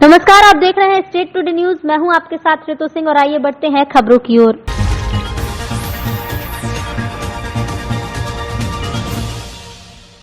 नमस्कार, आप देख रहे हैं स्टेट टुडे न्यूज। मैं हूं आपके साथ ऋतु सिंह और आइए बढ़ते हैं खबरों की ओर।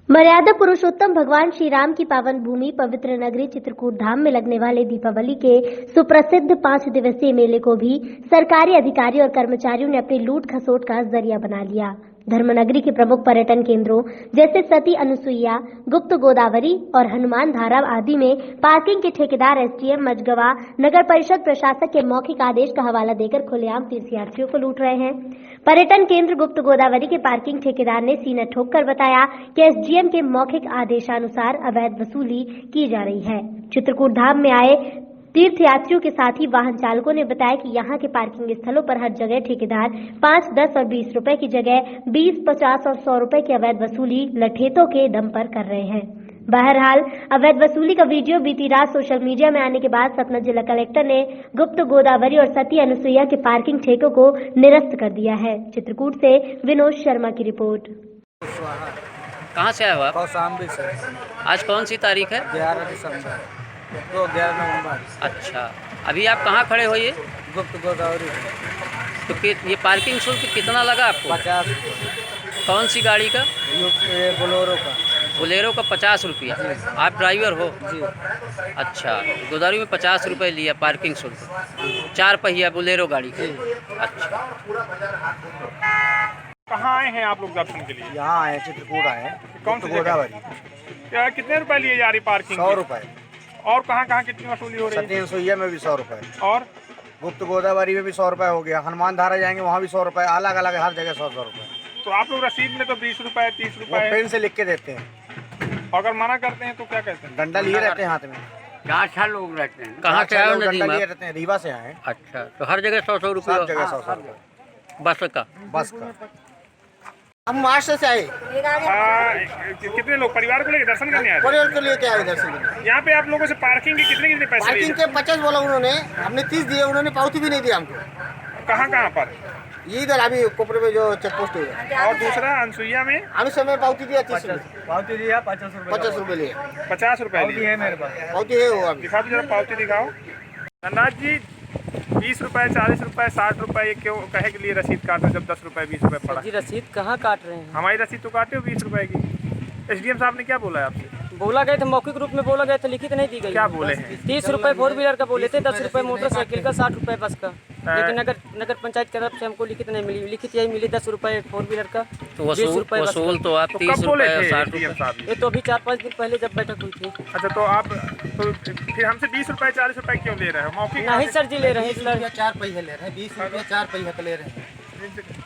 मर्यादा पुरुषोत्तम भगवान श्री राम की पावन भूमि पवित्र नगरी चित्रकूट धाम में लगने वाले दीपावली के सुप्रसिद्ध 5 दिवसीय मेले को भी सरकारी अधिकारी और कर्मचारियों ने अपनी लूट खसोट का जरिया बना लिया। धर्मनगरी के प्रमुख पर्यटन केंद्रों जैसे सती अनुसुईया, गुप्त गोदावरी और हनुमान धारा आदि में पार्किंग के ठेकेदार एसडीएम मझगवा नगर परिषद प्रशासक के मौखिक आदेश का हवाला देकर खुलेआम तीर्थयात्रियों को लूट रहे हैं। पर्यटन केंद्र गुप्त गोदावरी के पार्किंग ठेकेदार ने सीना ठोककर बताया कि एसडीएम के मौखिक आदेशानुसार अवैध वसूली की जा रही है। चित्रकूट धाम में आए तीर्थयात्रियों के साथ ही वाहन चालकों ने बताया कि यहाँ के पार्किंग स्थलों पर हर जगह ठेकेदार 5, 10 और 20 रुपए की जगह 20, 50 और 100 रुपए की अवैध वसूली लठेतों के दम पर कर रहे हैं। बहरहाल अवैध वसूली का वीडियो बीती रात सोशल मीडिया में आने के बाद सतना जिला कलेक्टर ने गुप्त गोदावरी और सती अनुसुईया के पार्किंग ठेकों को निरस्त कर दिया है। चित्रकूट से विनोद शर्मा की रिपोर्ट। कहाँ से आए हो आप? कौशाम्बी से। आज कौन सी तारीख है? 11 दिसंबर तो 11 नवंबर। अच्छा, अभी आप कहाँ खड़े हो? ये गुप्त गोदावरी तो ये पार्किंग शुल्क कितना लगा आपको? 50। कौन सी गाड़ी का? ये बोलेरो का। बोलेरो का 50 रुपया। आप ड्राइवर हो? जी। अच्छा, गोदावरी में 50 रुपये लिया पार्किंग शुल्क, 4 पहिया बोलेरो गाड़ी का। अच्छा, कहाँ आए हैं आप लोग दर्शन के लिए? यहाँ आए चित्रकूट आए हैं। कौन सी गोदावरी? क्या कितने रुपए लिए जा रही पार्किंग? 100 रुपए। और कहाँ कहाँ कितनी वसूली हो रही है? सती अनुसुईया में भी 100 रुपए, और गुप्त गोदावरी में भी 100 रुपए हो गया। हनुमान धारा जाएंगे वहाँ भी 100 रुपए, अलग अलग हर जगह 100 रुपए। तो आप लोग रसीद में तो 20 रुपए 30 वो रुपए पेन से लिख के देते हैं। अगर मना करते हैं तो क्या कहते हैं? डंडा लिए रहते हैं हाथ में। 4 लोग रहते हैं। कहाँ से आए हो? डंडा नदीम लिए आप? रहते हैं, रीवा से आए हैं। अच्छा, तो हर जगह 100 रुपये? सब जगह 100 रुपए बस का? बस का। हम महाराष्ट्र से आए, कितने लोग परिवार को लेकर दर्शन करने आए थे? परिवार को लेके आए दर्शन करने। यहाँ पे आप लोगों से पार्किंग के कितने कितने पैसे पार्किंग लिए? के 50 बोला उन्होंने, हमने 30 दिए, उन्होंने पावती भी नहीं दिया हमको। कहाँ कहाँ पर? ये इधर अभी कोपरे में जो चेक पोस्ट है। और दूसरा अनुसुईया में अनुसुईया में पावती दिया 30 रुपये, पावती दिया 50 रुपए। 50 रुपये लिए। 50 रुपए लिए। मेरे पास पावती है वो अभी। दिखाओ तो जरा पावती दिखाओ। धनराज जी, 20 रुपए 40 रुपए 60 रुपए ये क्यों कहे के लिए रसीद काटो जब 10 रुपए 20 रुपए पड़ा? जी रसीद कहाँ काट रहे हैं? हमारी रसीद तो काटे हो 20 रुपए की। एसडीएम साहब ने क्या बोला है आपसे? बोला गया था, मौखिक रूप में बोला गया था, लिखित नहीं दी गई। क्या बोले हैं? 30 रुपए 4 व्हीलर का बोले थे, 10 रुपए मोटरसाइकिल का, 60 रुपए बस का। लेकिन नगर पंचायत की तरफ से हमको लिखित नहीं मिली। लिखित यही मिली 10 रुपए 4 व्हीलर का, तो 20 रुपए बस वसूल का। तो आप 30 रुपये और 60 एसडीएम रुपये। साहब ने? ये तो अभी 4-5 दिन पहले जब बैठक हुई थी। अच्छा, तो आप तो फिर हमसे 20 रुपए 40 रुपए क्यों ले रहे हो? मौखिक नहीं सर जी, ले रहे हैं इस लड़के। 4 पहिए ले रहे हैं, 20 रुपये 4 पहिए का ले रहे हैं।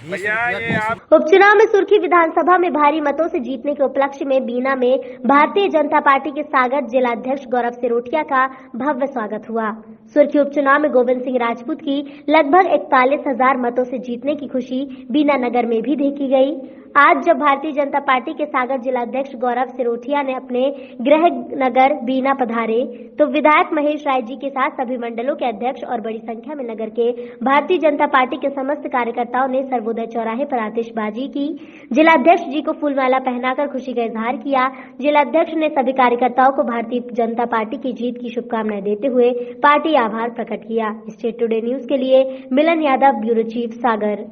भैया ये आप उपचुनाव में सुर्खी विधानसभा में भारी मतों से जीतने के उपलक्ष्य में बीना में भारतीय जनता पार्टी के सागर जिलाध्यक्ष गौरव सिरोठिया का भव्य स्वागत हुआ। सुर्खी उपचुनाव में गोविंद सिंह राजपूत की लगभग 41,000 मतों से जीतने की खुशी बीना नगर में भी देखी गई। आज जब भारतीय जनता पार्टी के सागर जिलाध्यक्ष गौरव सिरोठिया ने अपने गृह नगर बीना पधारे तो विधायक महेश राय जी के साथ सभी मंडलों के अध्यक्ष और बड़ी संख्या में नगर के भारतीय जनता पार्टी के समस्त कार्यकर्ताओं ने सर्वोदय चौराहे पर आतिशबाजी की। जिलाध्यक्ष जी को फूलमाला पहनाकर खुशी का इजहार किया। जिलाध्यक्ष ने सभी कार्यकर्ताओं को भारतीय जनता पार्टी की जीत की शुभकामनाएं देते हुए पार्टी आभार प्रकट किया। स्टेट टुडे न्यूज के लिए मिलन यादव, ब्यूरो चीफ, सागर।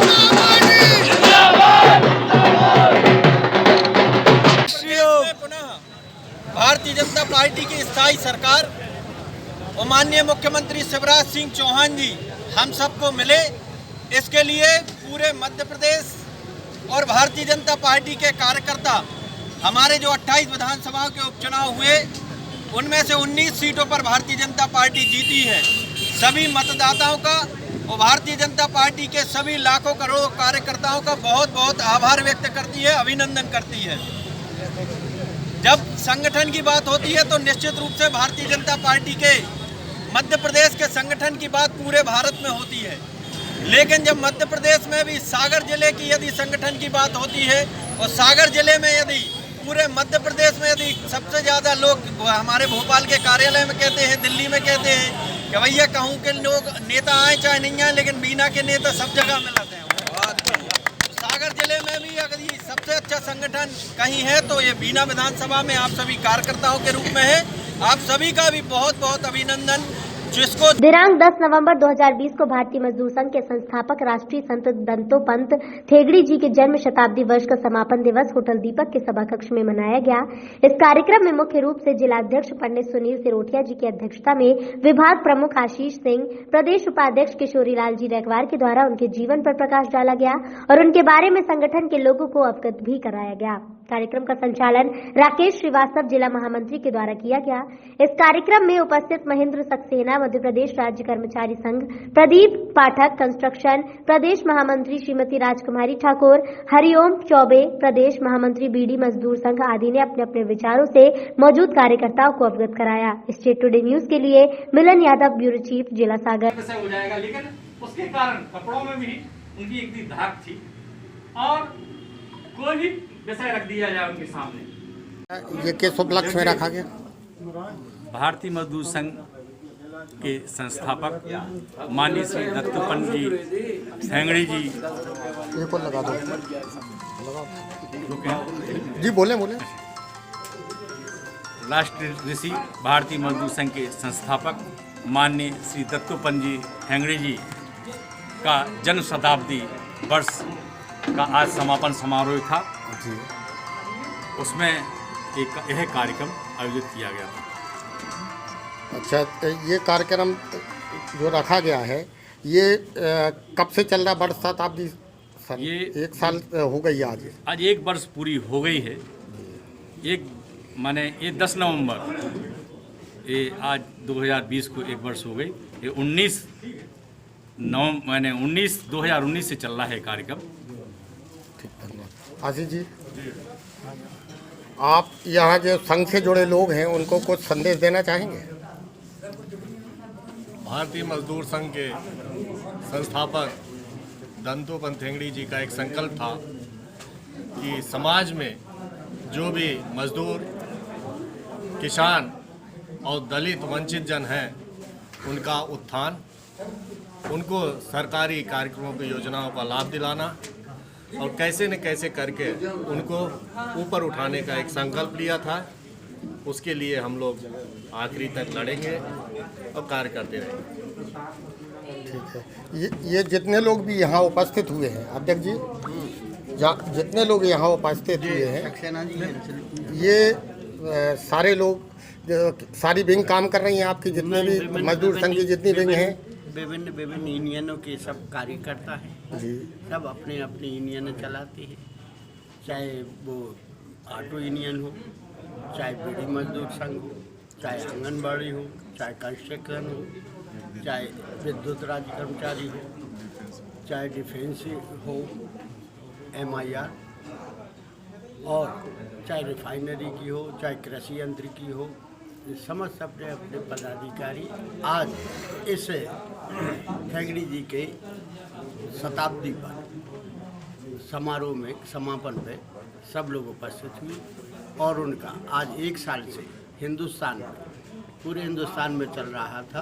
भारतीय जनता पार्टी की स्थायी सरकार और माननीय मुख्यमंत्री शिवराज सिंह चौहान जी हम सबको मिले, इसके लिए पूरे मध्य प्रदेश और भारतीय जनता पार्टी के कार्यकर्ता, हमारे जो 28 विधानसभाओं के उपचुनाव हुए उनमें से 19 सीटों पर भारतीय जनता पार्टी जीती है। सभी मतदाताओं का और भारतीय जनता पार्टी के सभी लाखों करोड़ों कार्यकर्ताओं का बहुत बहुत आभार व्यक्त करती है, अभिनंदन करती है। जब संगठन की बात होती है तो निश्चित रूप से भारतीय जनता पार्टी के मध्य प्रदेश के संगठन की बात पूरे भारत में होती है, लेकिन जब मध्य प्रदेश में भी सागर जिले की यदि संगठन की बात होती है और सागर जिले में यदि पूरे मध्य प्रदेश में यदि सबसे ज़्यादा लोग हमारे भोपाल के कार्यालय में कहते हैं, दिल्ली में कहते हैं कि भैया कहूँ के लोग नेता आए चाहे नहीं आए, लेकिन बीना के नेता सब जगह मिलते हैं। सागर जिले में भी अगर ये सबसे अच्छा संगठन कहीं है तो ये बीना विधानसभा में आप सभी कार्यकर्ताओं के रूप में है। आप सभी का भी बहुत बहुत अभिनंदन। जिसको दिनांक 10 नवंबर 2020 को भारतीय मजदूर संघ के संस्थापक राष्ट्रीय संत दंतोपंत थेगड़ी जी के जन्म शताब्दी वर्ष का समापन दिवस होटल दीपक के सभा कक्ष में मनाया गया। इस कार्यक्रम में मुख्य रूप से जिलाध्यक्ष पंडित सुनील सिरोठिया जी की अध्यक्षता में विभाग प्रमुख आशीष सिंह, प्रदेश उपाध्यक्ष किशोरी लाल जी रैकवार के द्वारा उनके जीवन पर प्रकाश डाला गया और उनके बारे में संगठन के लोगों को अवगत भी कराया गया। कार्यक्रम का संचालन राकेश श्रीवास्तव जिला महामंत्री के द्वारा किया गया। इस कार्यक्रम में उपस्थित महेंद्र सक्सेना मध्य प्रदेश राज्य कर्मचारी संघ, प्रदीप पाठक कंस्ट्रक्शन प्रदेश महामंत्री श्रीमती राजकुमारी ठाकुर, हरिओम चौबे प्रदेश महामंत्री बीडी मजदूर संघ आदि ने अपने अपने विचारों से मौजूद कार्यकर्ताओं को अवगत कराया। स्टेट टुडे न्यूज के लिए मिलन यादव, ब्यूरो चीफ, जिला सागर। हो जाएगा, लेकिन उसके कारण कपड़ों में भी उनकी एक धाक थी और कोई भी विषय रख दिया जाए उनके सामने। ये किस उपलक्ष्य में रखा गया? भारतीय मजदूर संघ के संस्थापक माननीय श्री दत्तोपंत जी थेंगड़ी जी, ये को लगा दो, जी बोले बोले। राष्ट्रीय ऋषि भारतीय मजदूर संघ के संस्थापक माननीय श्री दत्तोपंत जी थेंगड़ी जी का जन्म शताब्दी वर्ष का आज समापन समारोह था जी। उसमें एक यह कार्यक्रम आयोजित किया गया था। अच्छा, ये कार्यक्रम जो रखा गया है ये कब से चल रहा है? वर्ष शताब्दी सर, ये 1 साल हो गई आज 1 वर्ष पूरी हो गई है। ये 10 नवंबर ये आज 2020 को 1 वर्ष हो गई। ये 2019 से चल रहा है कार्यक्रम। ठीक, धन्यवाद। आशीष जी, आप यहाँ जो संघ से जुड़े लोग हैं उनको कुछ संदेश देना चाहेंगे? भारतीय मजदूर संघ के संस्थापक दंतोपंत थेंगड़ी जी का एक संकल्प था कि समाज में जो भी मजदूर, किसान और दलित वंचित जन हैं उनका उत्थान, उनको सरकारी कार्यक्रमों की योजनाओं का लाभ दिलाना और कैसे न कैसे करके उनको ऊपर उठाने का एक संकल्प लिया था। उसके लिए हम लोग आखिरी तक लड़ेंगे और कार्य करते रहेंगे। ठीक है। ये जितने लोग भी यहाँ उपस्थित हुए हैं अध्यक्ष जी, जितने लोग यहाँ उपस्थित हुए हैं, ये सारे लोग सारी विंग काम कर रही हैं आपकी, जितने भी मजदूर संघ की जितनी विंग हैं, विभिन्न यूनियनों के सब कार्यकर्ता हैं जी। सब अपने अपने यूनियन चलाते हैं, चाहे वो ऑटो यूनियन हो, चाहे बीड़ी मजदूर संघ हो, चाहे आंगनबाड़ी हो, चाहे कंस्ट्रक्शन हो, चाहे विद्युत राज्य कर्मचारी हो, चाहे डिफेंस हो, MIR, और चाहे रिफाइनरी की हो, चाहे कृषि यंत्र की हो, समस्त अपने अपने पदाधिकारी आज इस थेंगड़ी जी के शताब्दी पर समारोह में समापन पे सब लोग उपस्थित हुए और उनका आज 1 साल से हिंदुस्तान में, पूरे हिंदुस्तान में चल रहा था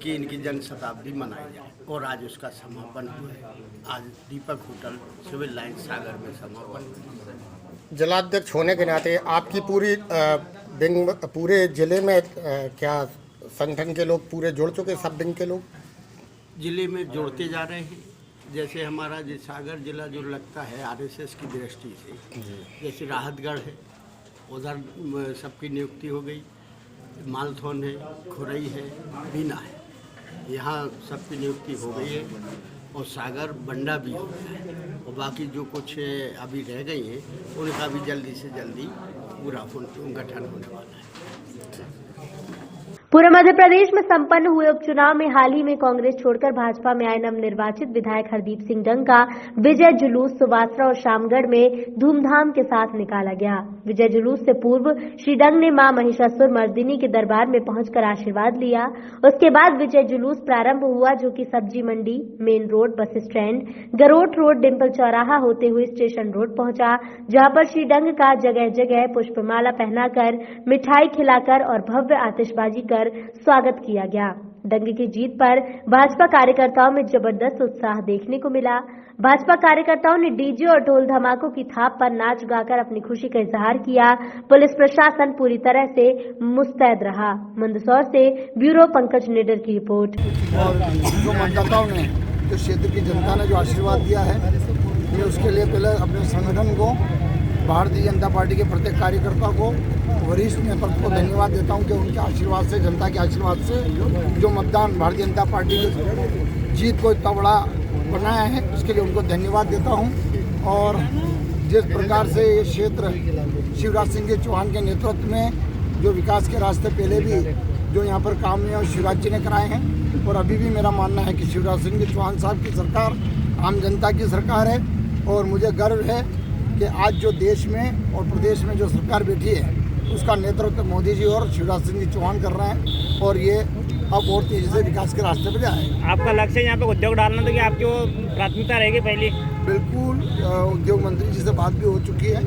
कि इनकी जन्म शताब्दी मनाई जाए और आज उसका समापन हुआ है। आज दीपक होटल सिविल लाइन सागर में समापन हुआ। जिलाध्यक्ष होने के नाते आपकी पूरी पूरे जिले में क्या संगठन के लोग पूरे जुड़ चुके, सब विंग के लोग जिले में जुड़ते जा रहे हैं। जैसे हमारा जो सागर जिला जो लगता है RSS की दृष्टि से, जैसे राहतगढ़ है उधर सबकी नियुक्ति हो गई, मालथौन है, खुरई है, बीना है, यहाँ सबकी नियुक्ति हो गई है और सागर बंडा भी हो गया है और बाकी जो कुछ अभी रह गई हैं उनका भी जल्दी से जल्दी पूरा गठन होने वाला है। पूरे मध्य प्रदेश में संपन्न हुए उपचुनाव में हाल ही में कांग्रेस छोड़कर भाजपा में आए नवनिर्वाचित विधायक हरदीप सिंह डंग का विजय जुलूस सुवासरा और शामगढ़ में धूमधाम के साथ निकाला गया। विजय जुलूस से पूर्व श्री डंग ने मां महिषासुर मर्दिनी के दरबार में पहुंचकर आशीर्वाद लिया। उसके बाद विजय जुलूस प्रारंभ हुआ, जो कि सब्जी मंडी, main road, bus stand, Garot road, Dimple चौराहा होते हुए स्टेशन रोड पहुंचा, जहां पर श्री डंग का जगह जगह पुष्पमाला पहनाकर, मिठाई खिलाकर और भव्य आतिशबाजी कर स्वागत किया गया। दंगे की जीत पर भाजपा कार्यकर्ताओं में जबरदस्त उत्साह देखने को मिला। भाजपा कार्यकर्ताओं ने डीजे और ढोल धमाकों की थाप पर नाच गाकर अपनी खुशी का इजहार किया। पुलिस प्रशासन पूरी तरह से मुस्तैद रहा। मंदसौर से ब्यूरो पंकज निडर की रिपोर्ट। और जो मतदाताओं ने, जो क्षेत्र की जनता ने जो आशीर्वाद दिया है, मैं उसके लिए पहले अपने संगठन को, भारतीय जनता पार्टी के प्रत्येक कार्यकर्ता को, वरिष्ठ नेतृत्व को धन्यवाद देता हूं कि उनके आशीर्वाद से, जनता के आशीर्वाद से जो मतदान भारतीय जनता पार्टी की जीत को इतना बड़ा बनाया है, उसके लिए उनको धन्यवाद देता हूं। और जिस प्रकार से ये क्षेत्र शिवराज सिंह चौहान के नेतृत्व में जो विकास के रास्ते पहले भी जो यहाँ पर काम में शिवराज जी ने कराए हैं, और अभी भी मेरा मानना है कि शिवराज सिंह चौहान साहब की सरकार आम जनता की सरकार है। और मुझे गर्व है कि आज जो देश में और प्रदेश में जो सरकार बैठी है, उसका नेतृत्व मोदी जी और शिवराज सिंह चौहान कर रहे हैं, और ये अब और तेजी से विकास के रास्ते पर जाए। आपका लक्ष्य यहाँ पे उद्योग डालना, तो कि आपकी वो प्राथमिकता रहेगी पहली? बिल्कुल, उद्योग मंत्री जी से बात भी हो चुकी है,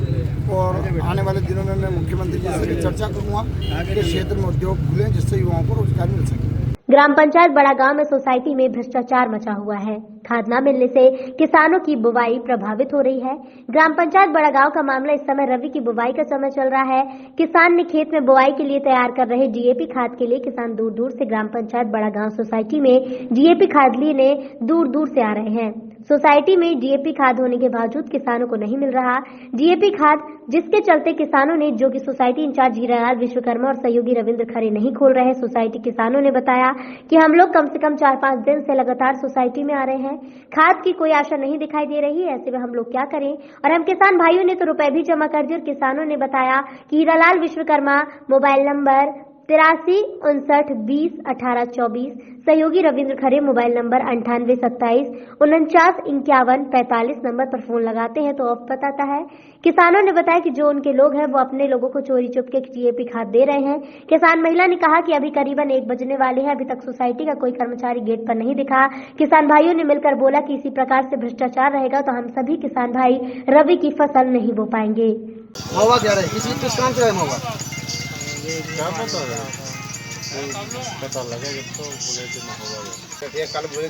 और आने वाले दिनों में मैं मुख्यमंत्री जी से भी चर्चा करूँगा कि क्षेत्र में उद्योग खुलें, जिससे युवाओं को रोजगार मिल सके। ग्राम पंचायत बड़ा गांव में सोसाइटी में भ्रष्टाचार मचा हुआ है। खाद न मिलने से किसानों की बुवाई प्रभावित हो रही है। ग्राम पंचायत बड़ा गांव का मामला, इस समय रबी की बुवाई का समय चल रहा है। किसान ने खेत में बुवाई के लिए तैयार कर रहे डीएपी खाद के लिए किसान दूर दूर से ग्राम पंचायत बड़ा गांव सोसाइटी में डीएपी खाद लेने दूर दूर से आ रहे हैं। सोसाइटी में डीएपी खाद होने के बावजूद किसानों को नहीं मिल रहा डीएपी खाद, जिसके चलते किसानों ने, जो कि सोसाइटी इंचार्ज हीरालाल विश्वकर्मा और सहयोगी रविंद्र खरे नहीं खोल रहे। सोसाइटी किसानों ने बताया कि हम लोग कम से कम 4-5 दिन से लगातार सोसाइटी में आ रहे हैं, खाद की कोई आशा नहीं दिखाई दे रही है। ऐसे में हम लोग क्या करें? और हम किसान भाइयों ने तो रुपए भी जमा कर दिए। और किसानों ने बताया कि हीरालाल विश्वकर्मा मोबाइल नंबर 8359201824, सहयोगी रविंद्र खरे मोबाइल नंबर 9827495145 नंबर पर फोन लगाते हैं तो ऑफ बताता है। किसानों ने बताया कि जो उनके लोग हैं वो अपने लोगों को चोरी चुपके डीएपी खाद दे रहे हैं। किसान महिला ने कहा कि अभी करीबन 1 बजने वाले हैं, अभी तक सोसाइटी का कोई कर्मचारी गेट पर नहीं दिखा। किसान भाइयों ने मिलकर बोला कि इसी प्रकार से भ्रष्टाचार रहेगा तो हम सभी किसान भाई रबी की फसल नहीं बो पाएंगे। महुआ क्या रहे, किस काम से महुआ क्या पता लगेगा तो बोले कल बोले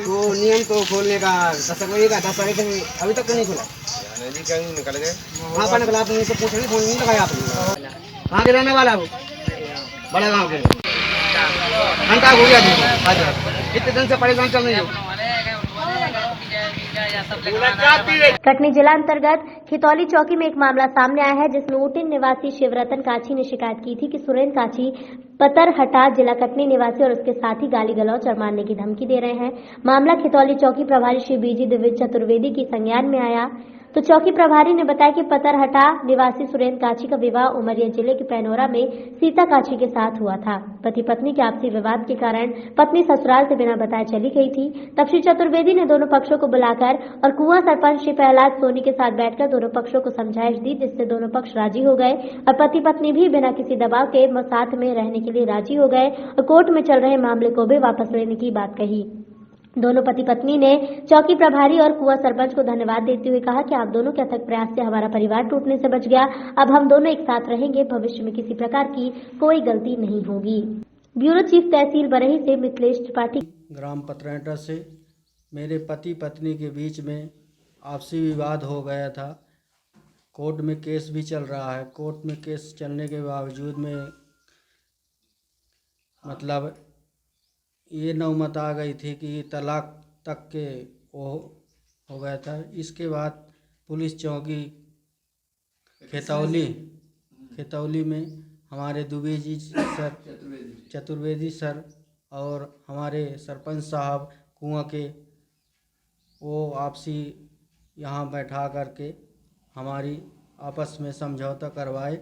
वो नियम तो खोलने का 10 बजे अभी तक तो नहीं खुला। निकल गए वहाँ पर निकला, आपने तो पूछ नहीं, फोन नहीं लगाया आपने। कहाँ के रहने वाला वो? बड़ा गाँव के। घंटा हो गया इतने दिन से परेशान चल रही हो। कटनी जिला अंतर्गत खितौली चौकी में एक मामला सामने आया है, जिसमें ऊटिन निवासी शिवरतन काछी ने शिकायत की थी कि सुरेंद्र काछी पतरहटा जिला कटनी निवासी और उसके साथी गाली गलौज और मारने की धमकी दे रहे हैं। मामला खितौली चौकी प्रभारी श्री बीजी दिव्य चतुर्वेदी की संज्ञान में आया तो चौकी प्रभारी ने बताया कि पतरहटा निवासी सुरेंद्र काछी का विवाह उमरिया जिले के पैनोरा में सीता काछी के साथ हुआ था। पति पत्नी के आपसी विवाद के कारण पत्नी ससुराल से बिना बताए चली गई थी। तब श्री चतुर्वेदी ने दोनों पक्षों को बुलाकर और कुआं सरपंच श्री प्रहलाद सोनी के साथ बैठकर दोनों पक्षों को समझाइश दी, जिससे दोनों पक्ष राजी हो गए और पति पत्नी भी बिना किसी दबाव के साथ में रहने के लिए राजी हो गए और कोर्ट में चल रहे मामले को भी वापस लेने की बात कही। दोनों पति पत्नी ने चौकी प्रभारी और कुआं सरपंच को धन्यवाद देते हुए कहा कि आप दोनों के अथक प्रयास से हमारा परिवार टूटने से बच गया। अब हम दोनों एक साथ रहेंगे, भविष्य में किसी प्रकार की कोई गलती नहीं होगी। ब्यूरो चीफ तहसील बरही से मिथिलेश त्रिपाठी। ग्राम पतरहटा से मेरे पति पत्नी के बीच में आपसी विवाद हो गया था। कोर्ट में केस भी चल रहा है। कोर्ट में केस चलने के बावजूद में मतलब ये नौबत आ गई थी कि तलाक तक के वो हो गया था। इसके बाद पुलिस चौकी खितौली में हमारे दुबे जी सर, चतुर्वेदी सर और हमारे सरपंच साहब कुआं के, वो आपसी यहाँ बैठा करके हमारी आपस में समझौता करवाए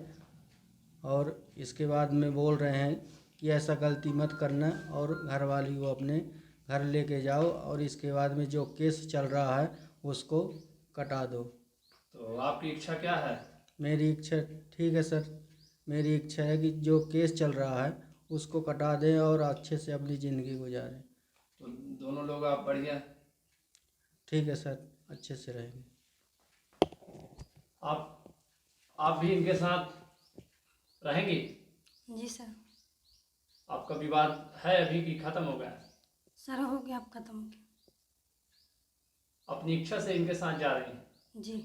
और इसके बाद में बोल रहे हैं कि ऐसा गलती मत करना और घरवाली को अपने घर लेके जाओ और इसके बाद में जो केस चल रहा है उसको कटा दो। तो आपकी इच्छा क्या है? मेरी इच्छा, ठीक है सर, मेरी इच्छा है कि जो केस चल रहा है उसको कटा दें और अच्छे से अपनी ज़िंदगी गुजारें। तो दोनों लोग आप बढ़िया, ठीक है सर, अच्छे से रहेंगे। आप भी इनके साथ रहेंगी? जी सर। आपका विवाद है अभी कि खत्म हो गया? सर हो गया, अब खत्म हो गया। अपनी इच्छा से इनके साथ जा रहे हैं? जी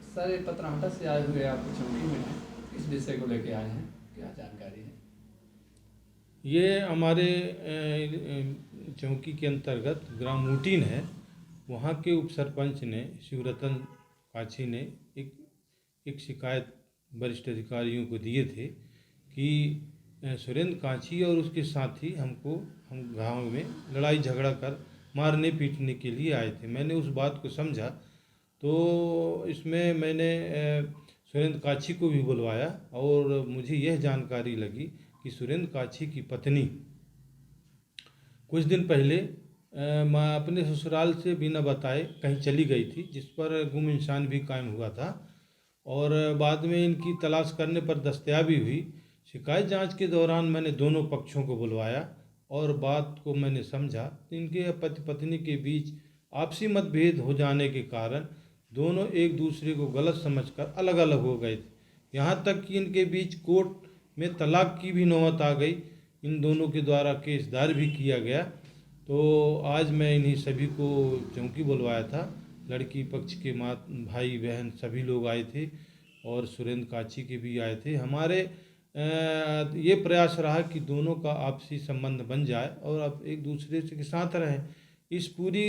सर, ये पतराहटा से आए हुए आप चौकी में हैं, किस विषय को लेके आए हैं, क्या जानकारी है? ये हमारे चौकी के अंतर्गत ग्राम मुटीन है, वहाँ के उप सरपंच ने शिवरतन काछी ने एक शिकायत वरिष्ठ अधिकारियों को दिए थे कि सुरेंद्र काछी और उसके साथी हम गांव में लड़ाई झगड़ा कर मारने पीटने के लिए आए थे। मैंने उस बात को समझा तो इसमें मैंने सुरेंद्र काछी को भी बुलवाया और मुझे यह जानकारी लगी कि सुरेंद्र काछी की पत्नी कुछ दिन पहले मैं अपने ससुराल से बिना बताए कहीं चली गई थी, जिस पर गुम निशान भी कायम हुआ था और बाद में इनकी तलाश करने पर दस्तयाबी हुई। शिकायत जांच के दौरान मैंने दोनों पक्षों को बुलवाया और बात को मैंने समझा। इनके पति पत्नी के बीच आपसी मतभेद हो जाने के कारण दोनों एक दूसरे को गलत समझकर अलग अलग हो गए थे। यहाँ तक कि इनके बीच कोर्ट में तलाक की भी नौबत आ गई। इन दोनों के द्वारा केस दायर भी किया गया। तो आज मैं इन्हीं सभी को चौकी बुलवाया था। लड़की पक्ष के भाई बहन सभी लोग आए थे और सुरेंद्र काछी के भी आए थे। हमारे ये प्रयास रहा कि दोनों का आपसी संबंध बन जाए और अब एक दूसरे के साथ रहें। इस पूरी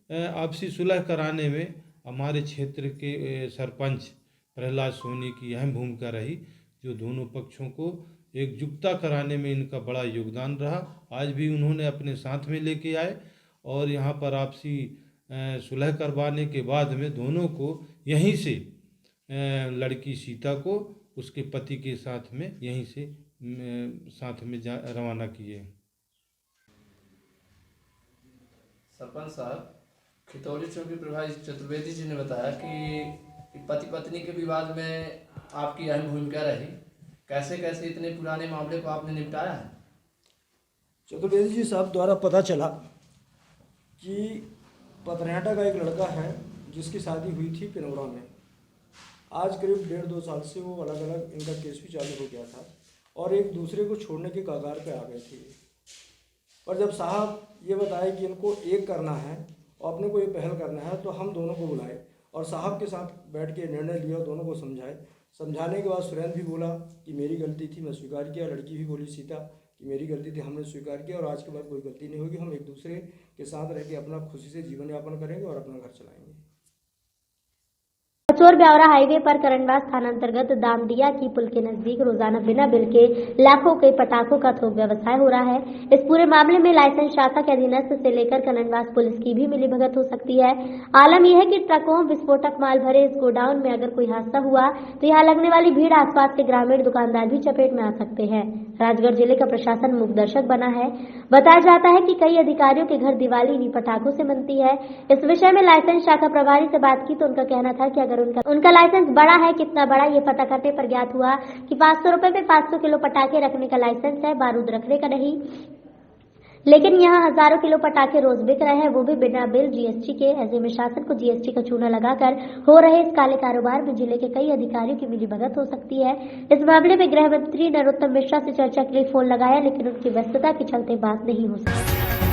आपसी सुलह कराने में हमारे क्षेत्र के सरपंच प्रहलाद सोनी की अहम भूमिका रही, जो दोनों पक्षों को एकजुटता कराने में इनका बड़ा योगदान रहा। आज भी उन्होंने अपने साथ में लेके आए और यहाँ पर आपसी सुलह करवाने के बाद में दोनों को यहीं से लड़की सीता को उसके पति के साथ में यहीं से साथ में रवाना किए। सरपंच साहब, खितौली चौकी प्रभारी चतुर्वेदी जी ने बताया कि पति पत्नी के विवाद में आपकी अहम भूमिका रही। कैसे कैसे इतने पुराने मामले को आपने निपटाया है? चतुर्वेदी जी साहब द्वारा पता चला कि पतराहटा का एक लड़का है जिसकी शादी हुई थी पिनौरा में। आज करीब 1.5-2 साल से वो अलग अलग इनका केस भी चालू हो गया था और एक दूसरे को छोड़ने के कगार पे आ गए थे। पर जब साहब ये बताए कि इनको एक करना है और अपने को ये पहल करना है, तो हम दोनों को बुलाए और साहब के साथ बैठ के निर्णय लिया, दोनों को समझाए। समझाने के बाद सुरेंद्र भी बोला कि मेरी गलती थी, मैं स्वीकार किया। लड़की भी बोली सीता कि मेरी गलती थी, हमने स्वीकार किया और आज के बाद कोई गलती नहीं होगी। हम एक दूसरे के साथ रह के अपना खुशी से जीवन यापन करेंगे और अपना घर चलाएंगे। चोर ब्यावरा हाईवे पर करणवास थाना अंतर्गत दामडिया की पुल के नजदीक रोजाना बिना बिल के लाखों के पटाखों का थोक व्यवसाय हो रहा है। इस पूरे मामले में लाइसेंस शाखा के अधीनस्थ से लेकर करणवास पुलिस की भी मिलीभगत हो सकती है। आलम यह है कि ट्रकों विस्फोटक माल भरे इस गोडाउन में अगर कोई हादसा हुआ तो यहाँ लगने वाली भीड़ आसपास के ग्रामीण दुकानदार भी चपेट में आ सकते हैं। राजगढ़ जिले का प्रशासन मूकदर्शक बना है। बताया जाता है कि कई अधिकारियों के घर दिवाली इन्हीं पटाखों से मनती है। इस विषय में लाइसेंस शाखा प्रभारी से बात की तो उनका कहना था कि अगर उनका लाइसेंस बड़ा है, कितना बड़ा ये पता करने पर ज्ञात हुआ कि 500 रुपए में 500 किलो पटाखे रखने का लाइसेंस है, बारूद रखने का नहीं। लेकिन यहाँ हजारों किलो पटाखे रोज बिक रहे हैं, वो भी बिना बिल जीएसटी के। ऐसे में शासन को जीएसटी का चूना लगाकर हो रहे इस काले कारोबार में जिले के कई अधिकारियों की मिलीभगत हो सकती है। इस मामले में गृह मंत्री नरोत्तम मिश्रा से चर्चा के लिए फोन लगाया, लेकिन उनकी व्यस्तता के चलते बात नहीं हो सकी।